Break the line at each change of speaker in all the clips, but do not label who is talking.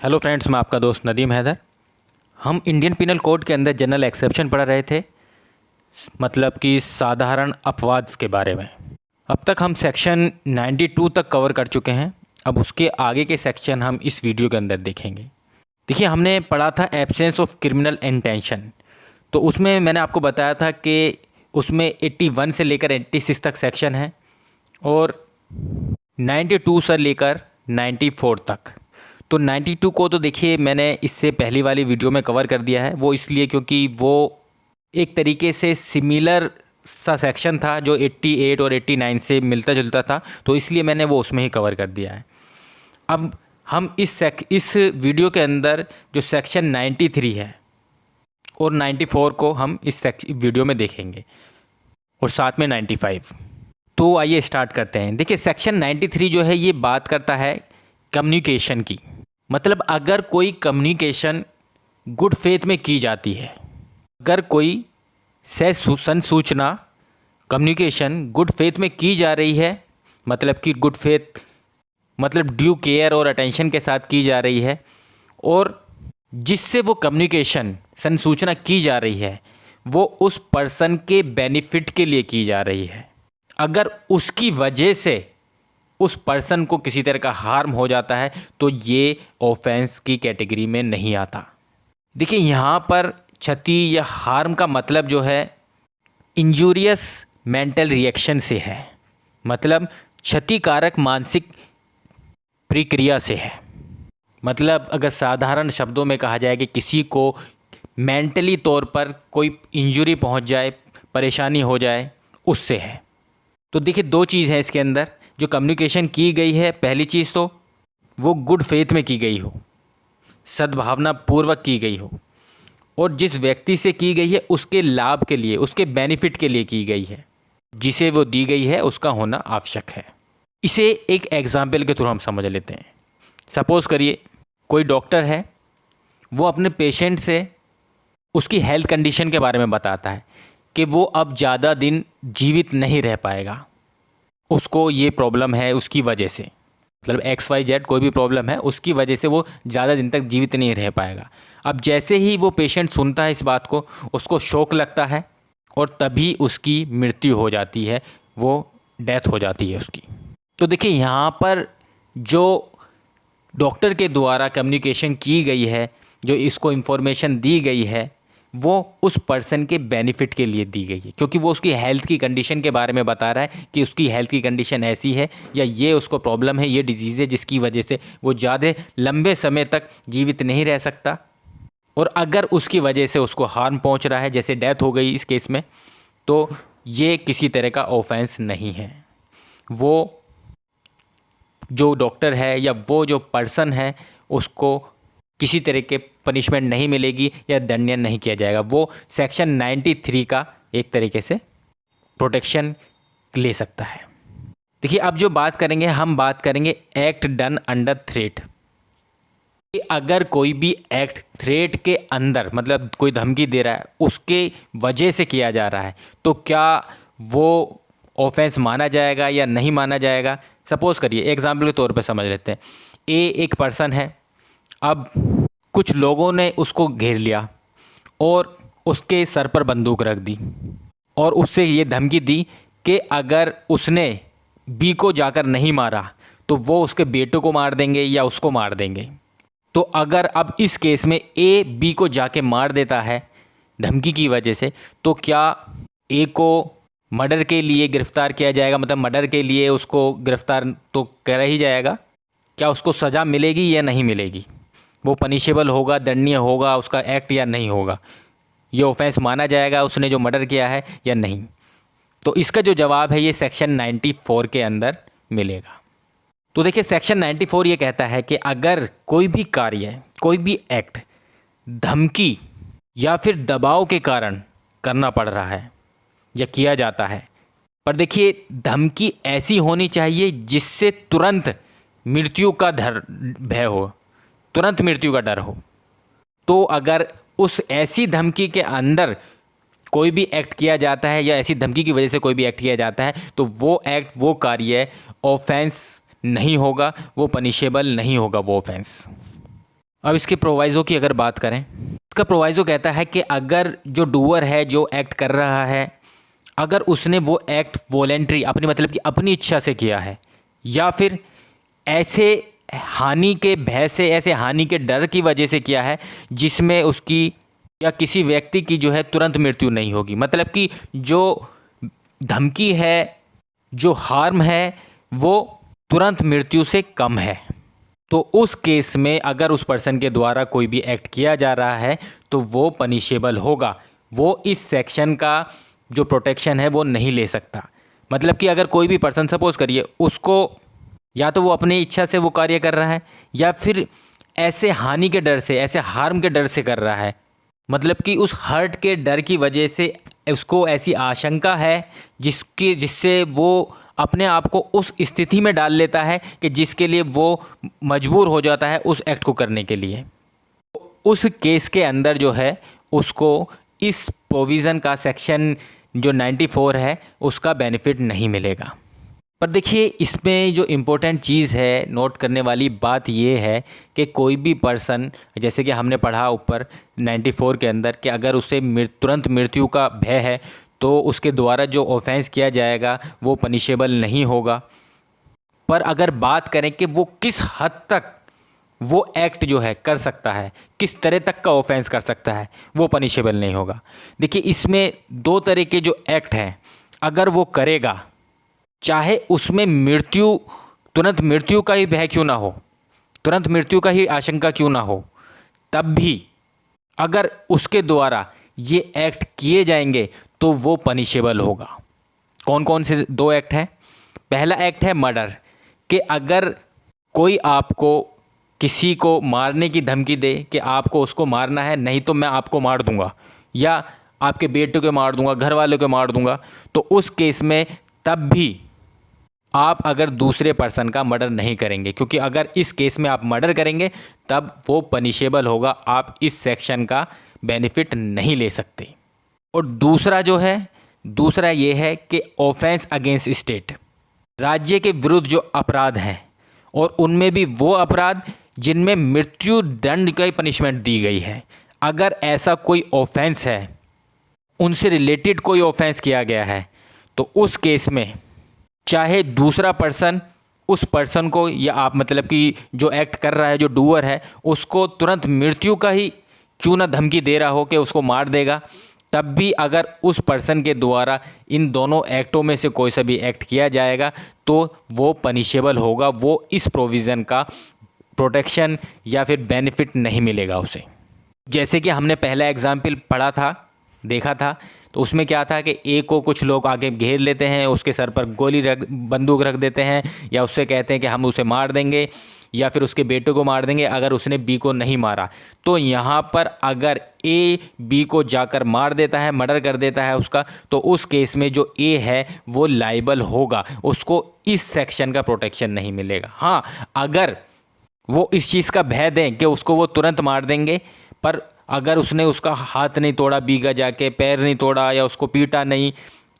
Hello friends, मैं आपका दोस्त नदीम हैदर। हम इंडियन पिनल कोड के अंदर जनरल एक्सेप्शन पढ़ रहे थे, मतलब कि साधारण अपवाद के बारे में। अब तक हम सेक्शन 92 तक कवर कर चुके हैं। अब उसके आगे के सेक्शन हम इस वीडियो के अंदर देखेंगे। देखिए, हमने पढ़ा था एब्सेंस ऑफ क्रिमिनल इंटेंशन। तो उसमें मैंने आपको बताया था कि उसमें 81 से लेकर 86 तक सेक्शन है और 92 से लेकर 94 तक। तो 92 को तो देखिए मैंने इससे पहली वाली वीडियो में कवर कर दिया है। वो इसलिए क्योंकि वो एक तरीके से सिमिलर सा सेक्शन था जो 88 और 89 से मिलता जुलता था, तो इसलिए मैंने वो उसमें ही कवर कर दिया है। अब हम इस वीडियो के अंदर जो सेक्शन 93 है और 94 को हम इस वीडियो में देखेंगे और साथ में 95। तो आइए स्टार्ट करते हैं। देखिए, सेक्शन 93 जो है ये बात करता है कम्युनिकेशन की। मतलब अगर कोई कम्युनिकेशन गुड फेथ में की जाती है, अगर कोई संसूचना कम्युनिकेशन गुड फेथ में की जा रही है, मतलब कि गुड फेथ मतलब ड्यू केयर और अटेंशन के साथ की जा रही है, और जिससे वो कम्युनिकेशन संसूचना की जा रही है वो उस पर्सन के बेनिफिट के लिए की जा रही है, अगर उसकी वजह से उस पर्सन को किसी तरह का हार्म हो जाता है तो ये ऑफेंस की कैटेगरी में नहीं आता। देखिए, यहाँ पर क्षति या हार्म का मतलब जो है इंजूरियस मेंटल रिएक्शन से है, मतलब क्षतिकारक मानसिक प्रक्रिया से है। मतलब अगर साधारण शब्दों में कहा जाए कि किसी को मेंटली तौर पर कोई इंजरी पहुँच जाए, परेशानी हो जाए, उससे है। तो देखिए, दो चीज़ है इसके अंदर। जो कम्युनिकेशन की गई है, पहली चीज़ तो वो गुड फेथ में की गई हो, सद्भावना पूर्वक की गई हो, और जिस व्यक्ति से की गई है उसके लाभ के लिए, उसके बेनिफिट के लिए की गई है, जिसे वो दी गई है उसका होना आवश्यक है। इसे एक एग्जाम्पल के थ्रू हम समझ लेते हैं। सपोज़ करिए कोई डॉक्टर है, वो अपने पेशेंट से उसकी हेल्थ कंडीशन के बारे में बताता है कि वो अब ज़्यादा दिन जीवित नहीं रह पाएगा, उसको ये प्रॉब्लम है उसकी वजह से, मतलब XYZ कोई भी प्रॉब्लम है उसकी वजह से वो ज़्यादा दिन तक जीवित नहीं रह पाएगा। अब जैसे ही वो पेशेंट सुनता है इस बात को, उसको शौक लगता है और तभी उसकी मृत्यु हो जाती है, वो डेथ हो जाती है उसकी। तो देखिए, यहाँ पर जो डॉक्टर के द्वारा कम्युनिकेशन की गई है, जो इसको इन्फॉर्मेशन दी गई है, वो उस पर्सन के बेनिफिट के लिए दी गई है, क्योंकि वो उसकी हेल्थ की कंडीशन के बारे में बता रहा है कि उसकी हेल्थ की कंडीशन ऐसी है या ये उसको प्रॉब्लम है, ये डिजीज़ है जिसकी वजह से वो ज़्यादा लंबे समय तक जीवित नहीं रह सकता। और अगर उसकी वजह से उसको हार्म पहुंच रहा है, जैसे डेथ हो गई इस केस में, तो ये किसी तरह का ऑफेंस नहीं है। वो जो डॉक्टर है या वो जो पर्सन है उसको किसी तरह के पनिशमेंट नहीं मिलेगी या दंडनीय नहीं किया जाएगा। वो सेक्शन 93 का एक तरीके से प्रोटेक्शन ले सकता है। देखिए, अब जो बात करेंगे, हम बात करेंगे एक्ट डन अंडर थ्रेट। अगर कोई भी एक्ट थ्रेट के अंदर, मतलब कोई धमकी दे रहा है उसके वजह से किया जा रहा है, तो क्या वो ऑफेंस माना जाएगा या नहीं माना जाएगा। सपोज़ करिए, एग्जाम्पल के तौर पे समझ लेते हैं। एक पर्सन है, अब कुछ लोगों ने उसको घेर लिया और उसके सर पर बंदूक रख दी और उससे ये धमकी दी कि अगर उसने बी को जाकर नहीं मारा तो वो उसके बेटे को मार देंगे या उसको मार देंगे। तो अगर अब इस केस में ए बी को जाके मार देता है धमकी की वजह से, तो क्या ए को मर्डर के लिए गिरफ्तार किया जाएगा, मतलब मर्डर के लिए उसको गिरफ्तार तो करा ही जाएगा। क्या उसको सज़ा मिलेगी या नहीं मिलेगी, वो पनिशेबल होगा, दंडनीय होगा उसका एक्ट या नहीं होगा, ये ऑफेंस माना जाएगा उसने जो मर्डर किया है या नहीं। तो इसका जो जवाब है ये सेक्शन 94 के अंदर मिलेगा। तो देखिए, सेक्शन 94 ये कहता है कि अगर कोई भी कार्य, कोई भी एक्ट धमकी या फिर दबाव के कारण करना पड़ रहा है या किया जाता है, पर देखिए धमकी ऐसी होनी चाहिए जिससे तुरंत मृत्यु का भय हो, तुरंत मृत्यु का डर हो। तो अगर उस ऐसी धमकी के अंदर कोई भी एक्ट किया जाता है या ऐसी धमकी की वजह से कोई भी एक्ट किया जाता है, तो वो एक्ट, वो कार्य ऑफेंस नहीं होगा, वो पनिशेबल नहीं होगा वो ऑफेंस। अब इसके प्रोवाइज़ो की अगर बात करें, इसका प्रोवाइज़ो कहता है कि अगर जो डूअर है, जो एक्ट कर रहा है, अगर उसने वो एक्ट वॉलेंट्री अपनी मतलब कि अपनी इच्छा से किया है, या फिर ऐसे हानि के भय से, ऐसे हानि के डर की वजह से किया है जिसमें उसकी या किसी व्यक्ति की जो है तुरंत मृत्यु नहीं होगी, मतलब कि जो धमकी है, जो हार्म है, वो तुरंत मृत्यु से कम है, तो उस केस में अगर उस पर्सन के द्वारा कोई भी एक्ट किया जा रहा है तो वो पनिशेबल होगा। वो इस सेक्शन का जो प्रोटेक्शन है वो नहीं ले सकता। मतलब कि अगर कोई भी पर्सन, सपोज करिए, उसको या तो वो अपनी इच्छा से वो कार्य कर रहा है, या फिर ऐसे हानि के डर से, ऐसे हार्म के डर से कर रहा है, मतलब कि उस हर्ट के डर की वजह से उसको ऐसी आशंका है जिससे वो अपने आप को उस स्थिति में डाल लेता है कि जिसके लिए वो मजबूर हो जाता है उस एक्ट को करने के लिए। उस केस के अंदर जो है उसको इस प्रोविज़न का सेक्शन जो 94 है उसका बेनिफिट नहीं मिलेगा। पर देखिए, इसमें जो इम्पोर्टेंट चीज़ है, नोट करने वाली बात ये है कि कोई भी पर्सन, जैसे कि हमने पढ़ा ऊपर 94 के अंदर, कि अगर उसे तुरंत मृत्यु का भय है तो उसके द्वारा जो ऑफेंस किया जाएगा वो पनिशेबल नहीं होगा। पर अगर बात करें कि वो किस हद तक वो एक्ट जो है कर सकता है, किस तरह तक का ऑफेंस कर सकता है, वो पनिशेबल नहीं होगा। देखिए, इसमें दो तरह के जो एक्ट हैं, अगर वो करेगा, चाहे उसमें मृत्यु, तुरंत मृत्यु का ही भय क्यों ना हो, तुरंत मृत्यु का ही आशंका क्यों ना हो, तब भी अगर उसके द्वारा ये एक्ट किए जाएंगे तो वो पनिशेबल होगा। कौन कौन से दो एक्ट हैं? पहला एक्ट है मर्डर, कि अगर कोई आपको किसी को मारने की धमकी दे कि आपको उसको मारना है, नहीं तो मैं आपको मार दूंगा, या आपके बेटे को मार दूंगा, घर वालों को मार दूंगा, तो उस केस में तब भी आप अगर दूसरे पर्सन का मर्डर नहीं करेंगे, क्योंकि अगर इस केस में आप मर्डर करेंगे तब वो पनिशेबल होगा, आप इस सेक्शन का बेनिफिट नहीं ले सकते। और दूसरा जो है, दूसरा ये है कि ऑफेंस अगेंस्ट स्टेट, राज्य के विरुद्ध जो अपराध हैं, और उनमें भी वो अपराध जिनमें मृत्यु दंड की पनिशमेंट दी गई है, अगर ऐसा कोई ऑफेंस है, उनसे रिलेटेड कोई ऑफेंस किया गया है, तो उस केस में चाहे दूसरा पर्सन उस पर्सन को, या आप मतलब कि जो एक्ट कर रहा है, जो डूअर है, उसको तुरंत मृत्यु का ही क्यों ना धमकी दे रहा हो कि उसको मार देगा, तब भी अगर उस पर्सन के द्वारा इन दोनों एक्टों में से कोई सा भी एक्ट किया जाएगा तो वो पनिशेबल होगा, वो इस प्रोविज़न का प्रोटेक्शन या फिर बेनिफिट नहीं मिलेगा उसे। जैसे कि हमने पहला एग्जाम्पल पढ़ा था, देखा था, तो उसमें क्या था कि ए को कुछ लोग आगे घेर लेते हैं, उसके सर पर बंदूक रख देते हैं, या उससे कहते हैं कि हम उसे मार देंगे, या फिर उसके बेटे को मार देंगे अगर उसने बी को नहीं मारा। तो यहाँ पर अगर ए बी को जाकर मार देता है, मर्डर कर देता है उसका, तो उस केस में जो ए है वो लाइबल होगा, उसको इस सेक्शन का प्रोटेक्शन नहीं मिलेगा। हाँ, अगर वो इस चीज़ का भय दें कि उसको वो तुरंत मार देंगे, पर अगर उसने उसका हाथ नहीं तोड़ा, बीगा जाके पैर नहीं तोड़ा, या उसको पीटा नहीं,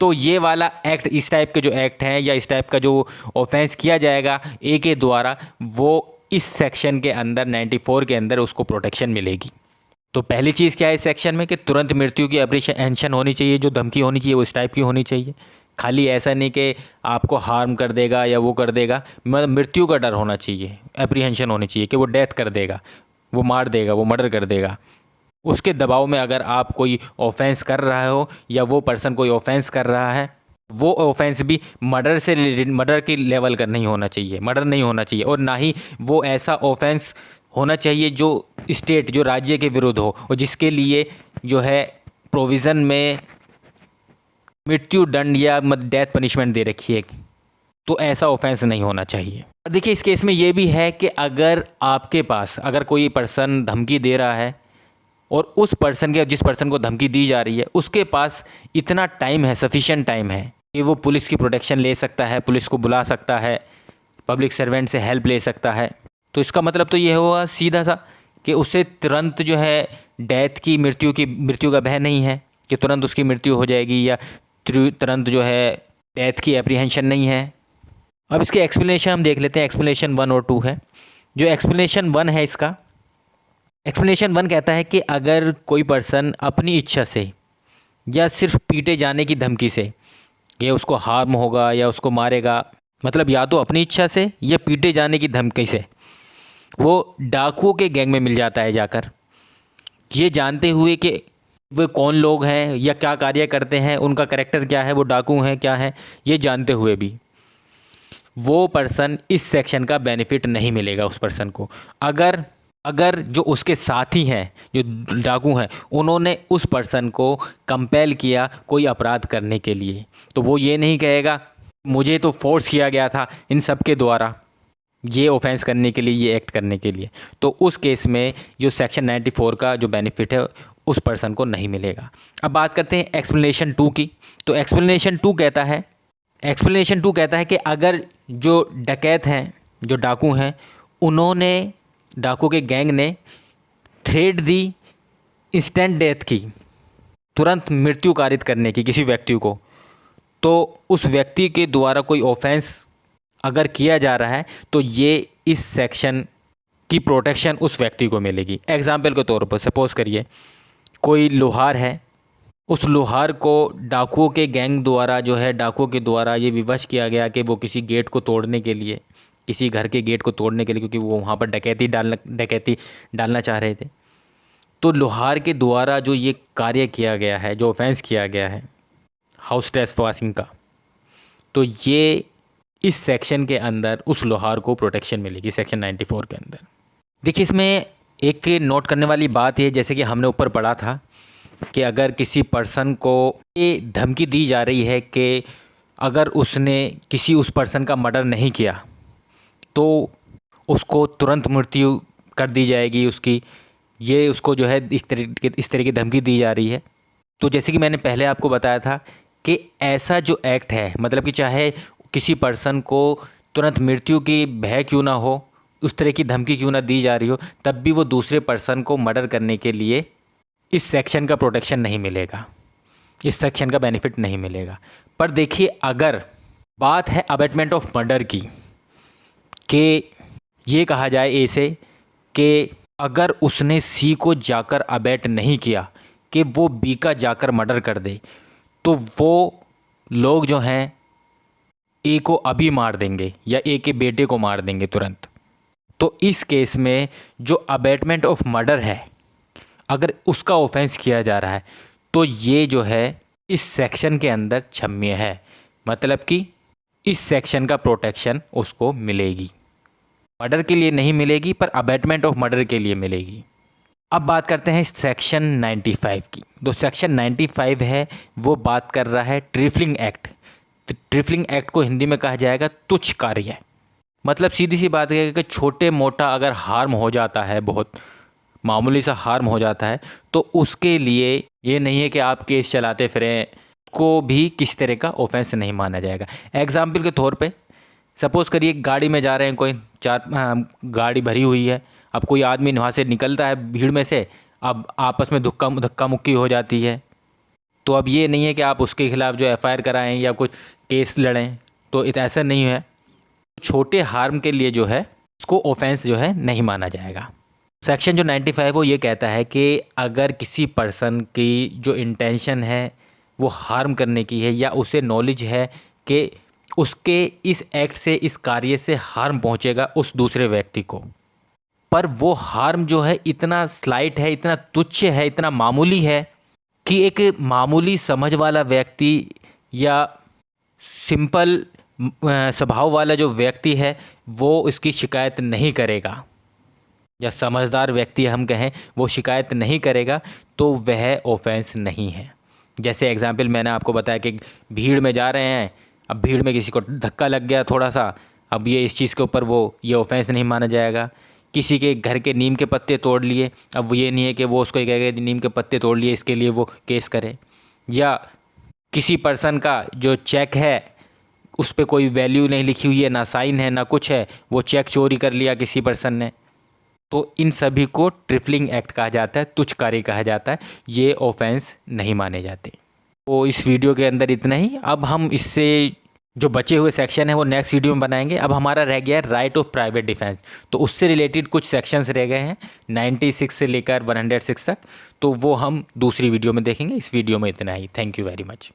तो ये वाला एक्ट, इस टाइप के जो एक्ट हैं या इस टाइप का जो ऑफेंस किया जाएगा ए के द्वारा, वो इस सेक्शन के अंदर 94 के अंदर उसको प्रोटेक्शन मिलेगी। तो पहली चीज़ क्या है इस सेक्शन में, कि तुरंत मृत्यु की एप्रीहेंशन होनी चाहिए, जो धमकी होनी चाहिए वो इस टाइप की होनी चाहिए। खाली ऐसा नहीं कि आपको हार्म कर देगा या वो कर देगा, मतलब मृत्यु का डर होना चाहिए, एप्रीहेंशन होनी चाहिए कि वो डेथ कर देगा, वो मार देगा, वो मर्डर कर देगा। उसके दबाव में अगर आप कोई ऑफेंस कर रहे हो, या वो पर्सन कोई ऑफेंस कर रहा है, वो ऑफेंस भी मर्डर से रिलेटेड, मर्डर की लेवल का नहीं होना चाहिए, मर्डर नहीं होना चाहिए, और ना ही वो ऐसा ऑफेंस होना चाहिए जो स्टेट, जो राज्य के विरुद्ध हो, और जिसके लिए जो है प्रोविज़न में मृत्यु दंड या डेथ पनिशमेंट दे रखी है, तो ऐसा ऑफेंस नहीं होना चाहिए। और देखिए, इस केस में ये भी है कि अगर आपके पास, अगर कोई पर्सन धमकी दे रहा है और उस पर्सन के, जिस पर्सन को धमकी दी जा रही है, उसके पास इतना टाइम है, सफिशिएंट टाइम है कि वो पुलिस की प्रोटेक्शन ले सकता है, पुलिस को बुला सकता है, पब्लिक सर्वेंट से हेल्प ले सकता है, तो इसका मतलब तो ये हुआ सीधा सा कि उससे तुरंत जो है डेथ की, मृत्यु का भय नहीं है कि तुरंत उसकी मृत्यु हो जाएगी, या तुरंत जो है डेथ की एप्रीहेंशन नहीं है। अब इसके एक्सप्लेनेशन हम देख लेते हैं। एक्सप्लेनेशन 1 और 2 है। जो एक्सप्लेनेशन 1 है इसका, एक्सप्लेनेशन 1 कहता है कि अगर कोई पर्सन अपनी इच्छा से या सिर्फ पीटे जाने की धमकी से, ये उसको हार्म होगा या उसको मारेगा, मतलब या तो अपनी इच्छा से या पीटे जाने की धमकी से वो डाकुओं के गैंग में मिल जाता है जाकर, ये जानते हुए कि वे कौन लोग हैं या क्या कार्य करते हैं, उनका कैरेक्टर क्या है, वो डाकू हैं क्या हैं, ये जानते हुए भी वो पर्सन इस सेक्शन का बेनिफिट नहीं मिलेगा उस पर्सन को। अगर अगर जो उसके साथी हैं जो डाकू हैं उन्होंने उस पर्सन को कंपेल किया कोई अपराध करने के लिए, तो वो ये नहीं कहेगा मुझे तो फोर्स किया गया था इन सब के द्वारा ये ऑफेंस करने के लिए, ये एक्ट करने के लिए, तो उस केस में जो सेक्शन 94 का जो बेनिफिट है उस पर्सन को नहीं मिलेगा। अब बात करते हैं एक्सप्लेनेशन 2 की। तो एक्सप्लेनेशन 2 कहता है कि अगर जो डकैत हैं, जो डाकू हैं, उन्होंने, डाकू के गैंग ने थ्रेट दी इंस्टेंट डेथ की, तुरंत मृत्यु कारित करने की किसी व्यक्ति को, तो उस व्यक्ति के द्वारा कोई ऑफेंस अगर किया जा रहा है तो ये इस सेक्शन की प्रोटेक्शन उस व्यक्ति को मिलेगी। एग्जाम्पल के तौर पर सपोज़ करिए कोई लोहार है, उस लोहार को डाकुओं के गैंग द्वारा जो है, डाकुओं के द्वारा ये विवश किया गया कि वो किसी गेट को तोड़ने के लिए, किसी घर के गेट को तोड़ने के लिए, क्योंकि वो वहाँ पर डकैती डालना चाह रहे थे, तो लोहार के द्वारा जो ये कार्य किया गया है, जो ऑफेंस किया गया है हाउस ट्रेसपासिंग का, तो ये इस सेक्शन के अंदर उस लोहार को प्रोटेक्शन मिलेगी सेक्शन 94 के अंदर। देखिए इसमें एक नोट करने वाली बात ये, जैसे कि हमने ऊपर पढ़ा था कि अगर किसी पर्सन को ये धमकी दी जा रही है कि अगर उसने किसी उस पर्सन का मर्डर नहीं किया तो उसको तुरंत मृत्यु कर दी जाएगी उसकी, ये उसको जो है इस तरह की धमकी दी जा रही है। तो जैसे कि मैंने पहले आपको बताया था कि ऐसा जो एक्ट है, मतलब कि चाहे किसी पर्सन को तुरंत मृत्यु की भय क्यों ना हो, उस तरह की धमकी क्यों ना दी जा रही हो, तब भी वो दूसरे पर्सन को मर्डर करने के लिए इस सेक्शन का प्रोटेक्शन नहीं मिलेगा, इस सेक्शन का बेनिफिट नहीं मिलेगा। पर देखिए अगर बात है अबेटमेंट ऑफ मर्डर की, कि ये कहा जाए ए से कि अगर उसने सी को जाकर अबेट नहीं किया कि वो बी का जाकर मर्डर कर दे, तो वो लोग जो हैं ए को अभी मार देंगे या ए के बेटे को मार देंगे तुरंत। तो इस केस में जो अबेटमेंट ऑफ मर्डर है, अगर उसका ऑफेंस किया जा रहा है तो ये जो है इस सेक्शन के अंदर क्षम्य है, मतलब कि इस सेक्शन का प्रोटेक्शन उसको मिलेगी। मर्डर के लिए नहीं मिलेगी पर अबेटमेंट ऑफ मर्डर के लिए मिलेगी। अब बात करते हैं सेक्शन 95 की। तो सेक्शन 95 है वो बात कर रहा है ट्रिफलिंग एक्ट। ट्रिफलिंग एक्ट को हिंदी में कहा जाएगा तुच्छ कार्य। मतलब सीधी सी बात है कि छोटे मोटा अगर हार्म हो जाता है, बहुत मामूली सा हार्म हो जाता है, तो उसके लिए ये नहीं है कि आप केस चलाते फिरें, को भी किसी तरह का ऑफेंस नहीं माना जाएगा। एग्जाम्पल के तौर पे सपोज़ करिए गाड़ी में जा रहे हैं, कोई गाड़ी भरी हुई है, अब कोई आदमी वहाँ से निकलता है भीड़ में से, अब आपस में धक्का मुक्की हो जाती है, तो अब ये नहीं है कि आप उसके खिलाफ़ जो एफआईआर कराएं या कुछ केस लड़ें, तो ऐसा नहीं है। छोटे हार्म के लिए जो है उसको ऑफेंस जो है नहीं माना जाएगा। सेक्शन जो 95 वो ये कहता है कि अगर किसी पर्सन की जो इंटेंशन है वो हार्म करने की है या उसे नॉलेज है कि उसके इस एक्ट से, इस कार्य से हार्म पहुंचेगा उस दूसरे व्यक्ति को, पर वो हार्म जो है इतना स्लाइट है, इतना तुच्छ है, इतना मामूली है कि एक मामूली समझ वाला व्यक्ति या सिंपल स्वभाव वाला जो व्यक्ति है वो इसकी शिकायत नहीं करेगा, या समझदार व्यक्ति हम कहें वो शिकायत नहीं करेगा, तो वह ऑफेंस नहीं है। जैसे एग्जाम्पल मैंने आपको बताया कि भीड़ में जा रहे हैं, अब भीड़ में किसी को धक्का लग गया थोड़ा सा, अब ये इस चीज़ के ऊपर वो ये ऑफेंस नहीं माना जाएगा। किसी के घर के नीम के पत्ते तोड़ लिए, अब वो ये नहीं है कि वो उसको कहेगा नीम के पत्ते तोड़ लिए इसके लिए वो केस करे। या किसी पर्सन का जो चेक है उस पर कोई वैल्यू नहीं लिखी हुई है, ना साइन है ना कुछ है, वो चेक चोरी कर लिया किसी पर्सन ने, तो इन सभी को ट्रिफलिंग एक्ट कहा जाता है, तुच्छ कार्य कहा जाता है, ये ऑफेंस नहीं माने जाते। तो इस वीडियो के अंदर इतना ही। अब हम इससे जो बचे हुए सेक्शन है वो नेक्स्ट वीडियो में बनाएंगे। अब हमारा रह गया है राइट ऑफ प्राइवेट डिफेंस, तो उससे रिलेटेड कुछ सेक्शंस रह गए हैं 96 से लेकर 106 तक, तो वो हम दूसरी वीडियो में देखेंगे। इस वीडियो में इतना ही। Thank you very much.